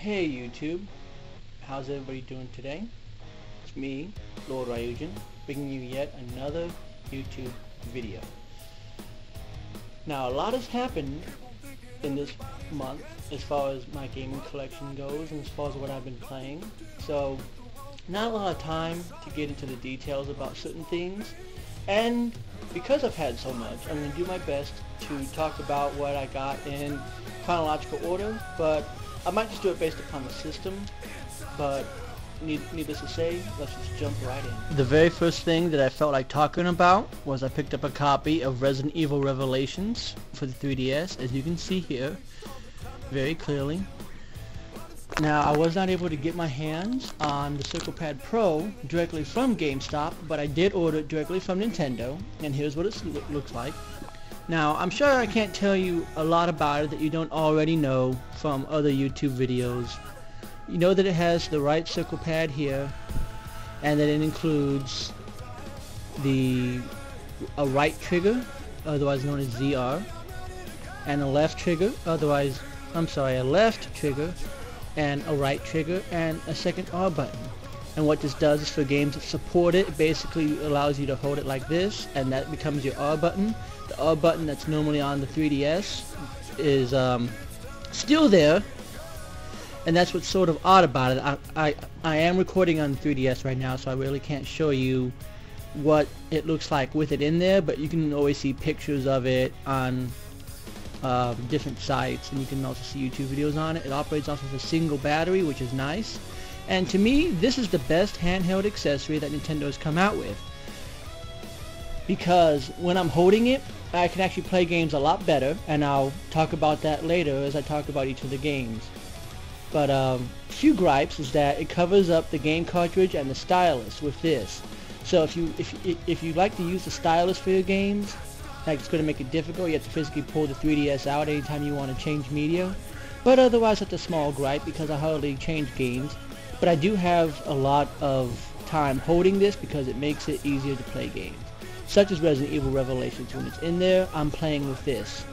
Hey YouTube, how's everybody doing today? It's me, LordRyuujin, bringing you yet another YouTube video. Now a lot has happened in this month as far as my gaming collection goes and as far as what I've been playing. So not a lot of time to get into the details about certain things, and because I've had so much, I'm going to do my best to talk about what I got in chronological order, but I might just do it based upon the system. But needless to say, let's just jump right in. The very first thing that I felt like talking about was I picked up a copy of Resident Evil Revelations for the 3DS, as you can see here very clearly. Now, I was not able to get my hands on the CirclePad Pro directly from GameStop, but I did order it directly from Nintendo, and here's what it looks like. Now, I'm sure I can't tell you a lot about it that you don't already know from other YouTube videos. You know that it has the right CirclePad here, and that it includes a right trigger, otherwise known as ZR, and a left trigger, a left trigger, and a right trigger, and a second R button. And what this does is, for games that support it, it basically allows you to hold it like this, and that becomes your R button. The R button that's normally on the 3DS is still there, and that's what's sort of odd about it. I am recording on the 3DS right now, so I really can't show you what it looks like with it in there, but you can always see pictures of it on different sites, and you can also see YouTube videos on it. It operates off of a single battery, which is nice, and to me this is the best handheld accessory that Nintendo has come out with, because when I'm holding it I can actually play games a lot better, and I'll talk about that later as I talk about each of the games. But a few gripes is that it covers up the game cartridge and the stylus with this. So if you like to use the stylus for your games, like, it's going to make it difficult. You have to physically pull the 3DS out anytime you want to change media. But otherwise, that's a small gripe because I hardly change games. But I do have a lot of time holding this because it makes it easier to play games, such as Resident Evil Revelations. When it's in there, I'm playing with this.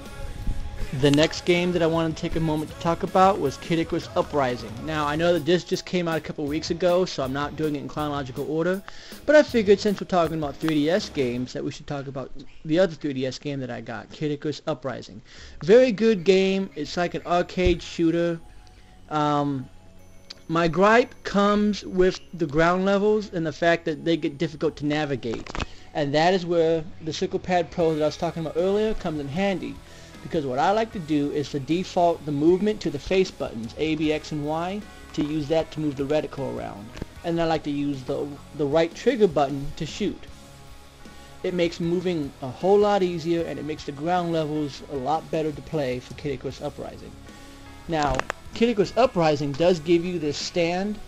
The next game that I wanted to take a moment to talk about was Icarus Uprising. Now, I know that this just came out a couple weeks ago, so I'm not doing it in chronological order, but I figured since we're talking about 3DS games that we should talk about the other 3DS game that I got, Icarus Uprising. Very good game. It's like an arcade shooter. My gripe comes with the ground levels and the fact that they get difficult to navigate. And that is where the CirclePad Pro that I was talking about earlier comes in handy. Because what I like to do is to default the movement to the face buttons, A, B, X, and Y, to use that to move the reticle around. And I like to use the right trigger button to shoot. It makes moving a whole lot easier, and it makes the ground levels a lot better to play for Icarus Uprising. Now, Icarus Uprising does give you this stand.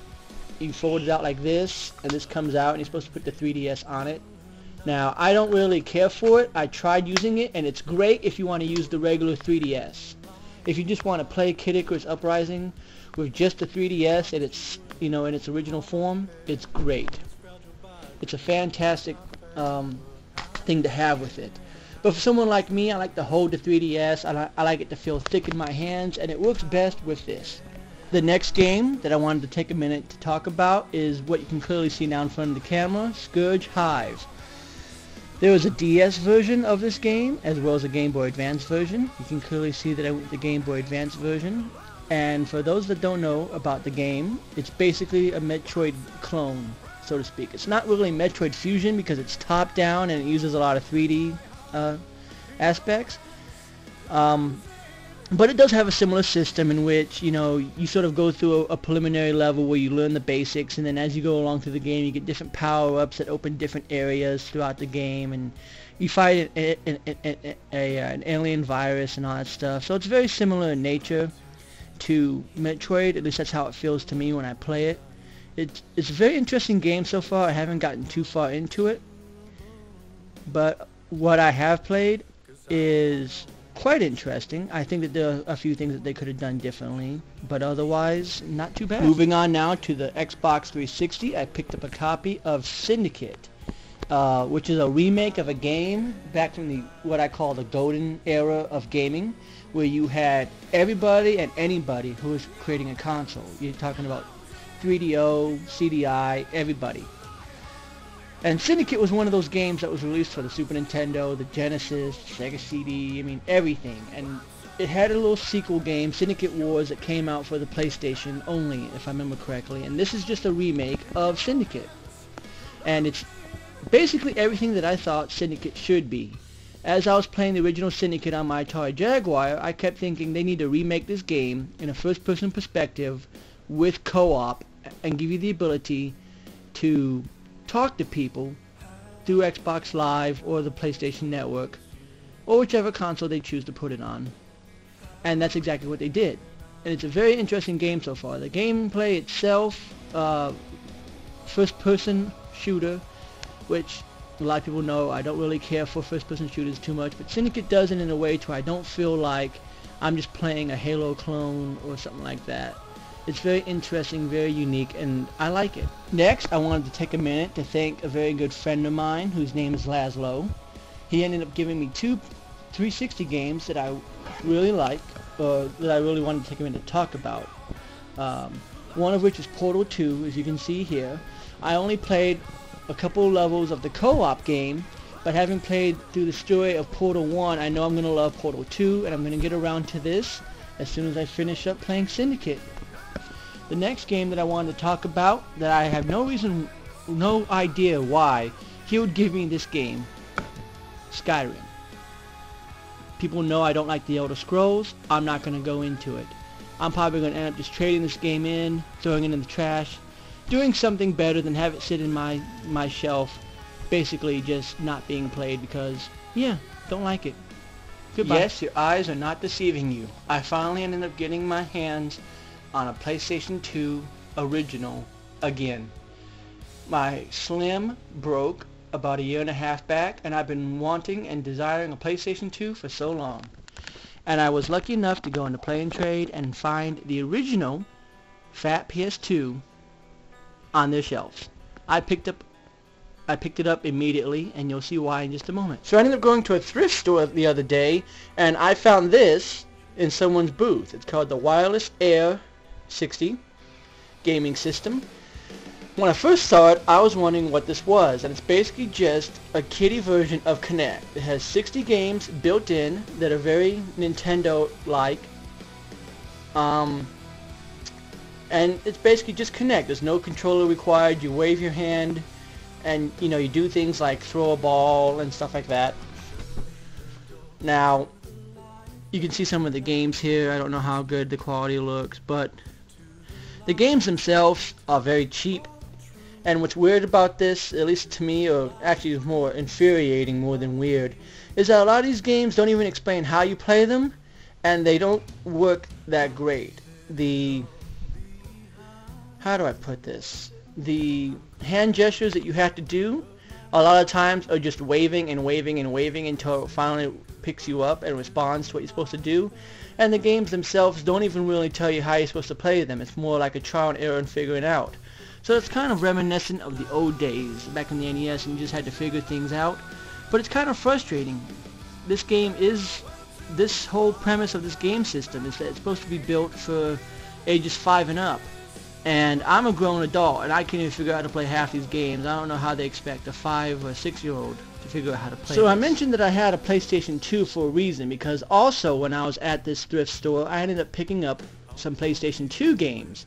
You fold it out like this, and this comes out, and you're supposed to put the 3DS on it. Now, I don't really care for it. I tried using it, and it's great if you want to use the regular 3DS. If you just want to play Icarus Uprising with just the 3DS and its, in its original form, it's great. It's a fantastic thing to have with it. But for someone like me, I like to hold the 3DS. I like it to feel thick in my hands, and it works best with this. The next game that I wanted to take a minute to talk about is what you can clearly see now in front of the camera, Scourge Hive. There was a DS version of this game, as well as a Game Boy Advance version. You can clearly see that I went with the Game Boy Advance version. And for those that don't know about the game, it's basically a Metroid clone, so to speak. It's not really Metroid Fusion because it's top-down and it uses a lot of 3D aspects. But it does have a similar system in which, you sort of go through a preliminary level where you learn the basics, and then as you go along through the game, you get different power-ups that open different areas throughout the game, and you fight an alien virus and all that stuff. So it's very similar in nature to Metroid. At least that's how it feels to me when I play it. It's a very interesting game so far. I haven't gotten too far into it, but what I have played is quite interesting. I think that there are a few things that they could have done differently, but otherwise, not too bad. Moving on now to the Xbox 360, I picked up a copy of Syndicate. which is a remake of a game back from the what I call the golden era of gaming, where you had everybody and anybody who was creating a console. You're talking about 3DO, CDI, everybody. And Syndicate was one of those games that was released for the Super Nintendo, the Genesis, Sega CD, I mean everything. And it had a little sequel game, Syndicate Wars, that came out for the PlayStation only, if I remember correctly. And this is just a remake of Syndicate. And it's basically everything that I thought Syndicate should be. As I was playing the original Syndicate on my Atari Jaguar, I kept thinking they need to remake this game in a first-person perspective with co-op and give you the ability to talk to people through Xbox Live or the PlayStation Network or whichever console they choose to put it on. And that's exactly what they did. And it's a very interesting game so far. The gameplay itself, first-person shooter, which a lot of people know I don't really care for first-person shooters too much, but Syndicate does it in a way to where I don't feel like I'm just playing a Halo clone or something like that. It's very interesting, very unique, and I like it. Next, I wanted to take a minute to thank a very good friend of mine whose name is Laszlo. He ended up giving me 2 360 games that I really like, that I really wanted to take a minute to talk about. One of which is Portal 2, as you can see here. I only played a couple levels of the co-op game, but having played through the story of Portal 1, I know I'm going to love Portal 2, and I'm going to get around to this as soon as I finish up playing Syndicate. The next game that I wanted to talk about, that I have no idea why he would give me this game, Skyrim. People know I don't like the Elder Scrolls. I'm not going to go into it. I'm probably going to end up just trading this game in, throwing it in the trash, doing something better than have it sit in my shelf, basically just not being played because, yeah, don't like it. Goodbye. Yes, your eyes are not deceiving you. I finally ended up getting my hands on a PlayStation 2 original again. My Slim broke about 1.5 years back, and I've been wanting and desiring a PlayStation 2 for so long. And I was lucky enough to go into Play and Trade and find the original Fat PS2 on their shelves. I picked it up immediately, and you'll see why in just a moment. So I ended up going to a thrift store the other day, and I found this in someone's booth. It's called the Wireless Air 60 gaming system. When I first saw it, I was wondering what this was, and it's basically just a kiddie version of Kinect. It has 60 games built in that are very Nintendo-like, and it's basically just Kinect. There's no controller required. You wave your hand, and you do things like throw a ball and stuff like that. Now, you can see some of the games here. I don't know how good the quality looks, but the games themselves are very cheap. And what's weird about this, at least to me, or actually is more infuriating more than weird, is that a lot of these games don't even explain how you play them, and they don't work that great. How do I put this? The hand gestures that you have to do, a lot of times are just waving and waving and waving until it finally picks you up and responds to what you're supposed to do. And the games themselves don't even really tell you how you're supposed to play them. It's more like a trial and error and figuring it out. So it's kind of reminiscent of the old days back in the NES, and you just had to figure things out. But it's kind of frustrating. This whole premise of this game system is that it's supposed to be built for ages 5 and up. And I'm a grown adult, and I can't even figure out how to play half these games. I don't know how they expect a 5 or 6 year old to figure out how to play. So I mentioned that I had a PlayStation 2 for a reason, because also when I was at this thrift store, I ended up picking up some PlayStation 2 games,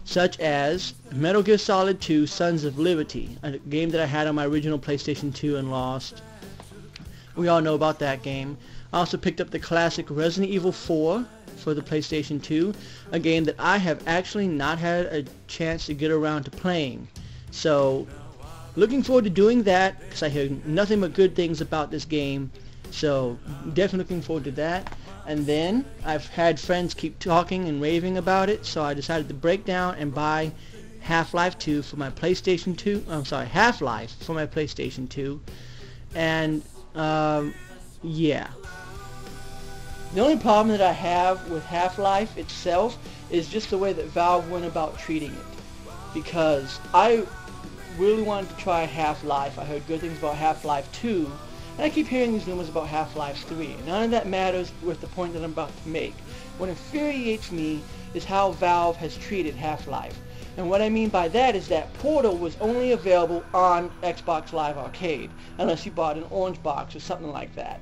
such as Metal Gear Solid 2 Sons of Liberty, a game that I had on my original PlayStation 2 and lost. We all know about that game. I also picked up the classic Resident Evil 4 for the PlayStation 2, a game that I have actually not had a chance to get around to playing. So, looking forward to doing that, because I hear nothing but good things about this game. So, definitely looking forward to that. And then, I've had friends keep talking and raving about it, so I decided to break down and buy Half-Life 2 for my PlayStation 2. I'm sorry, Half-Life for my PlayStation 2. And, yeah. The only problem that I have with Half-Life itself is just the way that Valve went about treating it. Because I really wanted to try Half-Life. I heard good things about Half-Life 2, and I keep hearing these rumors about Half-Life 3. None of that matters with the point that I'm about to make. What infuriates me is how Valve has treated Half-Life. And what I mean by that is that Portal was only available on Xbox Live Arcade, unless you bought an orange box or something like that.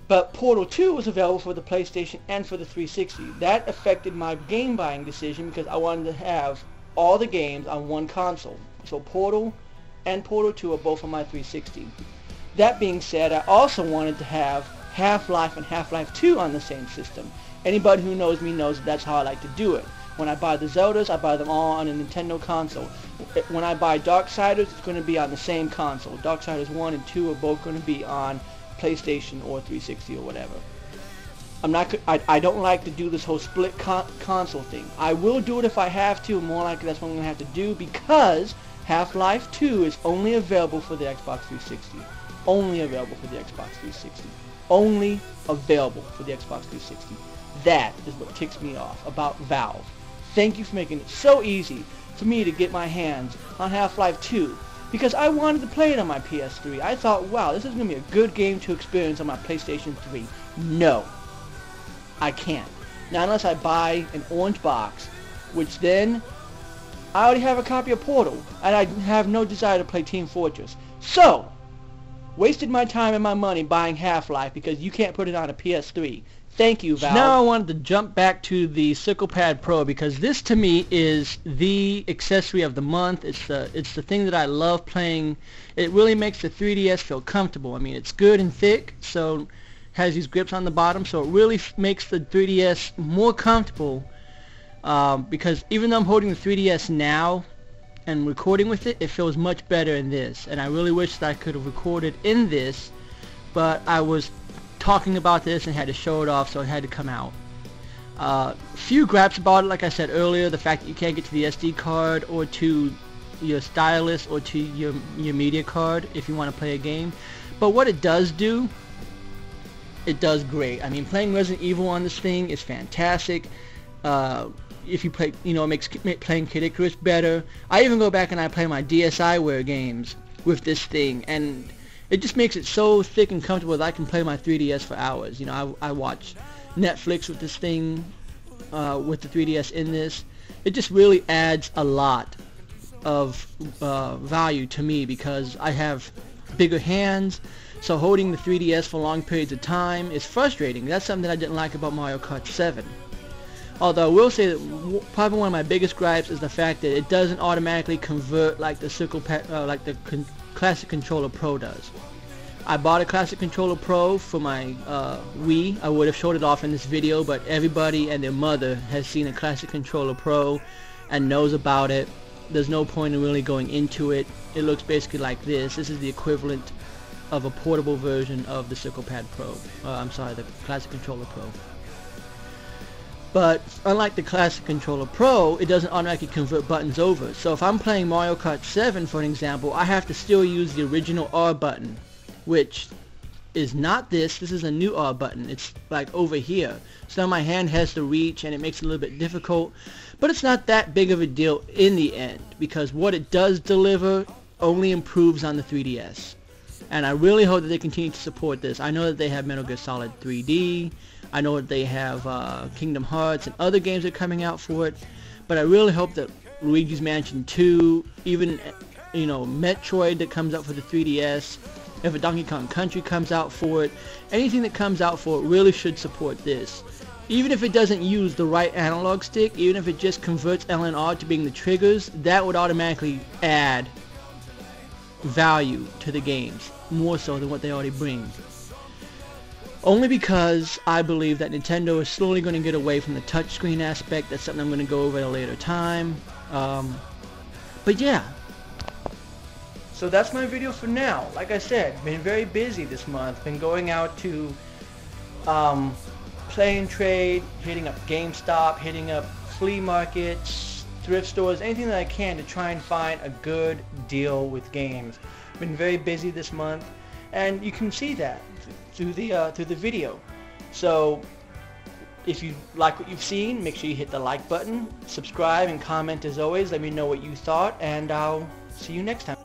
But Portal 2 was available for the PlayStation and for the 360. That affected my game buying decision because I wanted to have all the games on one console. So Portal and Portal 2 are both on my 360. That being said, I also wanted to have Half-Life and Half-Life 2 on the same system. Anybody who knows me knows that's how I like to do it. When I buy the Zeldas, I buy them all on a Nintendo console. When I buy Darksiders, it's going to be on the same console. Darksiders 1 and 2 are both going to be on PlayStation or 360 or whatever. I don't like to do this whole split console thing. I will do it if I have to. More likely that's what I'm going to have to do because Half-Life 2 is only available for the Xbox 360. Only available for the Xbox 360. Only available for the Xbox 360. That is what ticks me off about Valve. Thank you for making it so easy for me to get my hands on Half-Life 2. Because I wanted to play it on my PS3. I thought, wow, this is going to be a good game to experience on my PlayStation 3. No. I can't. Not unless I buy an orange box, which then I already have a copy of Portal, and I have no desire to play Team Fortress. So, wasted my time and my money buying Half-Life because you can't put it on a PS3. Thank you, Valve. Now I wanted to jump back to the CirclePad Pro because this to me is the accessory of the month. It's the thing that I love playing. It really makes the 3DS feel comfortable. I mean, it's good and thick, so has these grips on the bottom, so it really makes the 3DS more comfortable because even though I'm holding the 3DS now and recording with it, it feels much better in this. And I really wish that I could have recorded in this, but I was talking about this and had to show it off, so it had to come out. Few gripes about it, like I said earlier, the fact that you can't get to the SD card or to your stylus or to your media card if you want to play a game. But what it does do, it does great. I mean, playing Resident Evil on this thing is fantastic. If you play, you know, it makes playing Kid Icarus better. I even go back and I play my DSiWare games with this thing, and it just makes it so thick and comfortable that I can play my 3DS for hours. You know, I watch Netflix with this thing, with the 3DS in this. It just really adds a lot of value to me because I have bigger hands, so holding the 3DS for long periods of time is frustrating. That's something that I didn't like about Mario Kart 7. Although I will say that probably one of my biggest gripes is the fact that it doesn't automatically convert like the Classic Controller Pro does. I bought a Classic Controller Pro for my Wii. I would have showed it off in this video, but everybody and their mother has seen a Classic Controller Pro and knows about it. There's no point in really going into it. It looks basically like this. This is the equivalent of a portable version of the CirclePad Pro. The Classic Controller Pro. But unlike the Classic Controller Pro, it doesn't automatically convert buttons over. So if I'm playing Mario Kart 7, for an example, I have to still use the original R button, which is not this. This is a new R button. It's like over here. So now my hand has to reach, and it makes it a little bit difficult. But it's not that big of a deal in the end, because what it does deliver only improves on the 3DS. And I really hope that they continue to support this. I know that they have Metal Gear Solid 3D. I know that they have Kingdom Hearts and other games that are coming out for it. But I really hope that Luigi's Mansion 2, even, you know, Metroid that comes out for the 3DS, if a Donkey Kong Country comes out for it, anything that comes out for it really should support this. Even if it doesn't use the right analog stick, even if it just converts L and R to being the triggers, that would automatically add value to the games, more so than what they already bring. Only because I believe that Nintendo is slowly going to get away from the touchscreen aspect. That's something I'm going to go over at a later time. But yeah. So that's my video for now. Like I said, been very busy this month. Been going out to play and trade, hitting up GameStop, hitting up flea markets, thrift stores, anything that I can to try and find a good deal with games. Been very busy this month, and you can see that through the video. So if you like what you've seen, make sure you hit the like button, subscribe, and comment as always. Let me know what you thought, and I'll see you next time.